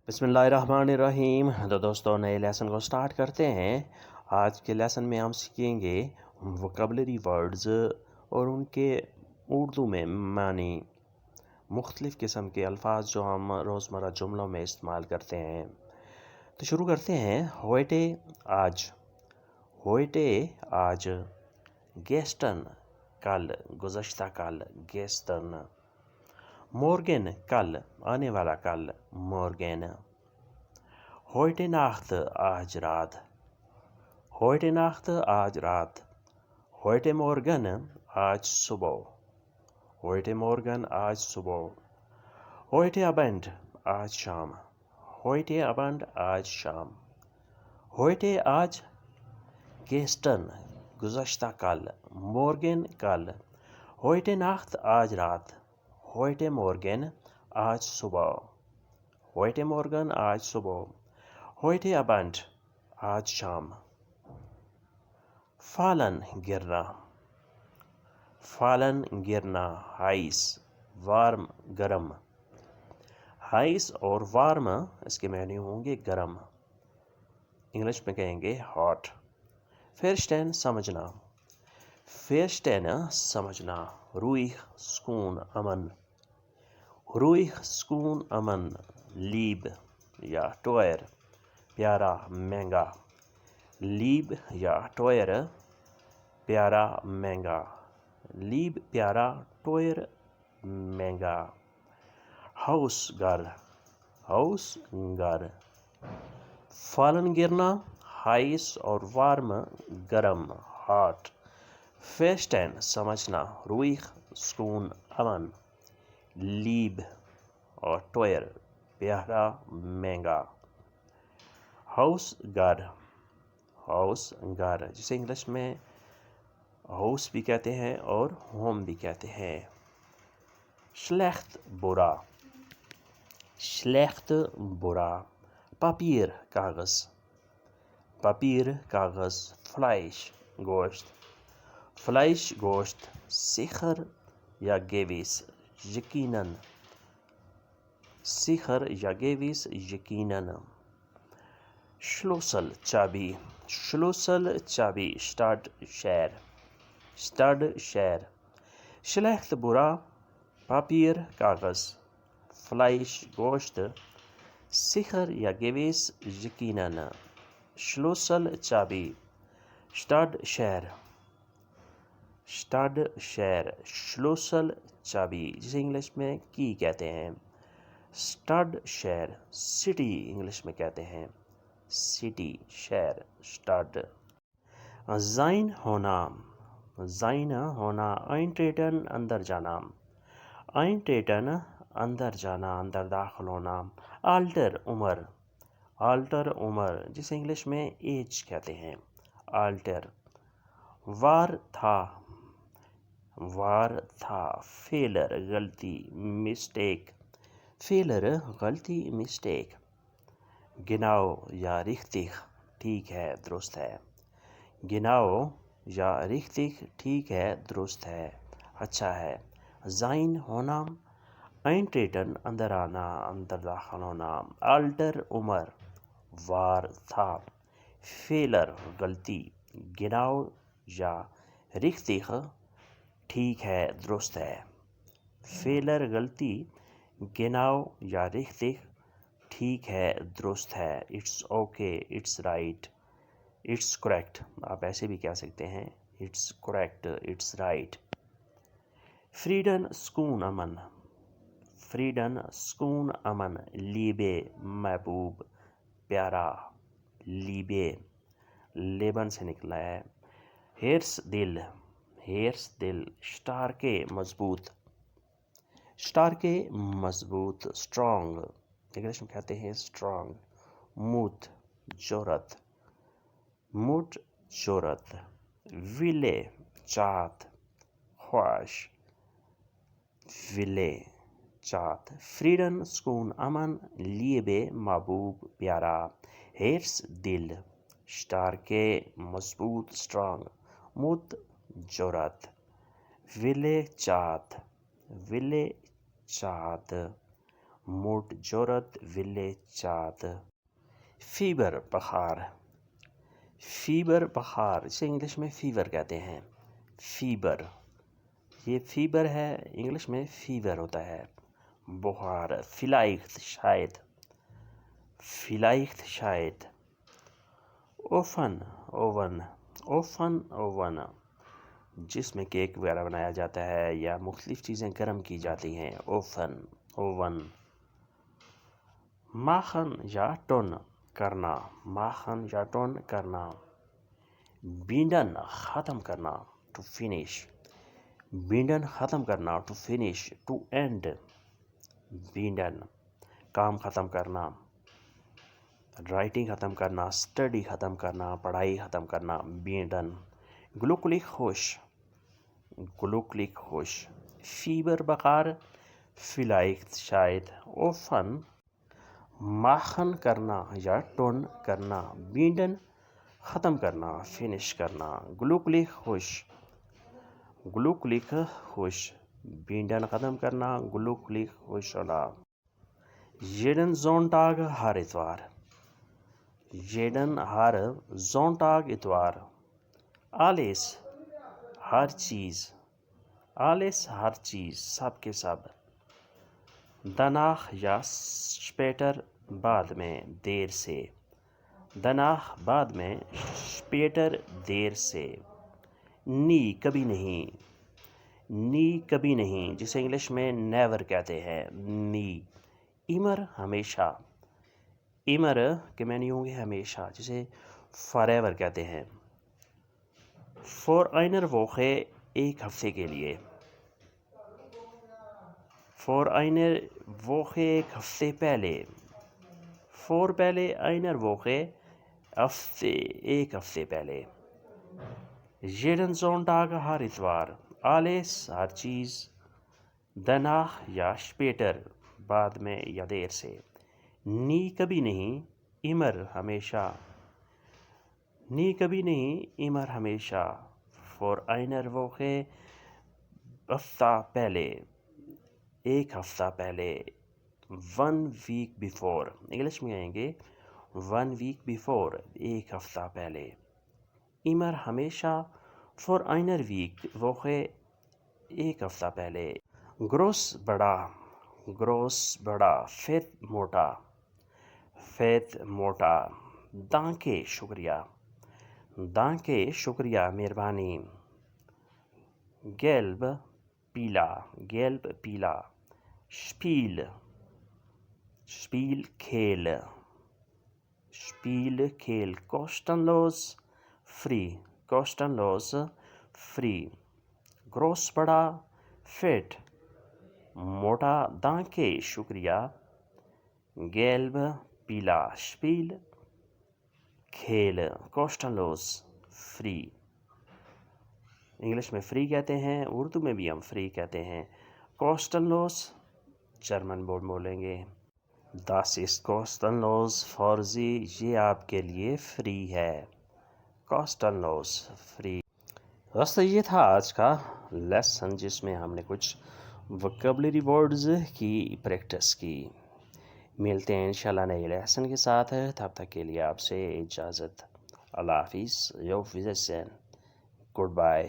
بسم اللہ الرحمن الرحیم۔ تو دوستوں نئے لیسن کو سٹارٹ کرتے ہیں۔ آج کے لیسن میں ہم سیکھیں گے ووکیبلری ورڈز اور ان کے اردو میں معنی، مختلف قسم کے الفاظ جو ہم روزمرہ جملوں میں استعمال کرتے ہیں۔ تو شروع کرتے ہیں۔ ہوئٹے آج، ہوئٹے آج، گیسٹن کل، گزشتہ کل، گیسٹن۔ مورگن کل، آنے والا کل، مورگن۔ ہوئٹے ناخت آج رات، ہوئٹے ناخت آج رات، ہوئٹے مورگن آج صبح، ہوئٹے مورگن آج صبح۔ ہوئٹے ابنڈ آج شام، ہوئٹے ابنڈ آج شام۔ ہوئٹے آج گیسٹن گزشتہ کل، مورگن کل۔ ہوئٹے ناخت آج رات، ہوئٹے مورگن آج صبح، ہوئٹے مورگن آج صبح۔ ہوئٹے ابنڈ آج شام۔ فالن گرنا، فالن گرنا، ہائس وارم گرم، ہائس اور وارم اس کے معنی ہوں گے گرم، انگلش میں کہیں گے ہاٹ۔ فیرسٹین سمجھنا، فیرسٹین سمجھنا، روح سکون امن، روح سکون امن۔ لیب یا ٹوئر پیارا مہنگا، لیب یا ٹوئر پیارا مہنگا، لیب پیارا ٹوئر مہنگا۔ ہاؤس گھر، ہاؤس گھر۔ فالن گرنا، ہائس اور وارم گرم ہاٹ۔ فیرسٹین سمجھنا، روح سکون امن، لیب اور ٹوئر پیارا مہنگا۔ ہاؤس گھر، ہاؤس گھر جسے انگلش میں ہاؤس بھی کہتے ہیں اور ہوم بھی کہتے ہیں۔ شلیخت برا، شلیخت برا۔ پاپیر کاغذ، پاپیر کاغذ۔ فلیش گوشت، فلیش گوشت۔ سیخر یا گیوس یقیناً، سیخر یا گیوس یقیناً۔ شلوسل چابی، شلوسل چابی۔ اسٹڈ شیر، اسٹڈ شیر۔ شلیخت برا، پاپیر کاغذ، فلیش گوشت، سیخر یا گیوس یقیناً۔ شلوسل چابی، اسٹڈ شیر، اسٹڈ شیر۔ شلوسل چابی جسے انگلش میں کی کہتے ہیں، اسٹڈ شیر۔ سٹی انگلش میں کہتے ہیں، سٹی شہر، اسٹڈ۔ زائن ہونا، زائن ہونا۔ آئنٹریٹن اندر جانا، آئنٹریٹن اندر جانا، اندر داخل ہونا۔ آلٹر عمر، آلٹر عمر جسے انگلش میں ایج کہتے ہیں، آلٹر۔ وار تھا، وار تھا۔ فیلر غلطی، مسٹیک، فیلر غلطی، مسٹیک۔ گناؤ یا ریختیک ٹھیک ہے، درست ہے، گناؤ یا ریختیک ٹھیک ہے، درست ہے، اچھا ہے۔ زائن ہونا، آئنٹریٹن اندر آنا، اندر داخل ہونا۔ آلٹر عمر، وار تھا۔ فیلر غلطی، گناؤ یا ریختیک ٹھیک ہے، درست ہے۔ فیلر غلطی، گناؤ یا ریختیک ٹھیک ہے، درست ہے۔ It's okay, it's right, it's correct, آپ ایسے بھی کہہ سکتے ہیں، it's correct, it's right. Freedom سکون امن، فریڈن سکون امن۔ لیبے محبوب، پیارا، لیبے لیبن سے نکلا ہے۔ ہیرس دل، ہیرس دل۔ اسٹار کے مضبوط، اسٹار کے مضبوط، اسٹرانگ انگلش میں کہتے ہیں، اسٹرانگ۔ موت جرأت، موت جرأت۔ ویلے چاہت، خواہش، ویلے چاہت۔ فریڈن سکون امن، لیبے محبوب، پیارا۔ ہیرس دل، اسٹار کے مضبوط، اسٹرانگ۔ موت جرأت۔ ویلے چاہت، ویلے چاہت۔ مٹ جورت ولے چات فیبر بخار فیبر بخار اسے انگلش میں فیور کہتے ہیں فیبر یہ فیبر ہے انگلش میں فیور ہوتا ہے بخار فلائخت شاید اوفن اوون جس میں کیک وغیرہ بنایا جاتا ہے یا مختلف چیزیں گرم کی جاتی ہیں اوون ماخن یا ٹون کرنا بینڈن ختم کرنا ٹو فنش ٹو اینڈ بینڈن کام ختم کرنا رائٹنگ ختم کرنا اسٹڈی ختم کرنا پڑھائی ختم کرنا بینڈن گلوکلک خوش فیبر بخار فلائخت شاید اوفن ماخن کرنا یا ٹون کرنا بینڈن ختم کرنا فنش کرنا گلوکلک خوش بینڈن ختم کرنا گلوکلک خوش ہونا ییڈن زونٹاگ ہر زونٹاگ اتوار آلیس ہر چیز سب کے سب دناخ یا شپیٹر بعد میں دیر سے نی کبھی نہیں جسے انگلش میں نیور کہتے ہیں نی ایمر ہمیشہ کے معنی ہوں گے ہمیشہ جسے فار ایور کہتے ہیں فور آئنر ووخے ایک ہفتے کے لیے فور آئنر ووخے ایک ہفتے پہلے فور پہلے آئنر ووخے ایک ہفتے پہلے ییڈن زونٹاگ ہر اتوار آلیس ہر چیز دناخ یا شپیٹر بعد میں یا دیر سے نی کبھی نہیں ایمر ہمیشہ فور آئنر ووخے ایک ہفتہ پہلے 1 week before انگلش میں آئیں گے 1 week before ایک ہفتہ پہلے ایمر ہمیشہ فور آئنر ویک ووخے ایک ہفتہ پہلے گروس بڑا فیت موٹا دانکے شکریہ مہربانی گیلب پیلا شپیل کھیل کوسٹن لوز فری گروس بڑا فیٹ موٹا دانکے شکریہ گیلب پیلا شپیل کھیل کوسٹن لوز فری انگلش میں فری کہتے ہیں اردو میں بھی ہم فری کہتے ہیں کوسٹن لوز جرمن بورڈ بولیں گے Das ist kostenlos für Sie یہ آپ کے لیے فری ہے kostenlos فری دوستو یہ تھا آج کا لیسن جس میں ہم نے کچھ وکیبلری ورڈز کی پریکٹس کی ملتے ہیں انشاءاللہ نئے لیسن کے ساتھ تب تک کے لیے آپ سے اجازت اللہ حافظ یوف وزسین گڈ بائے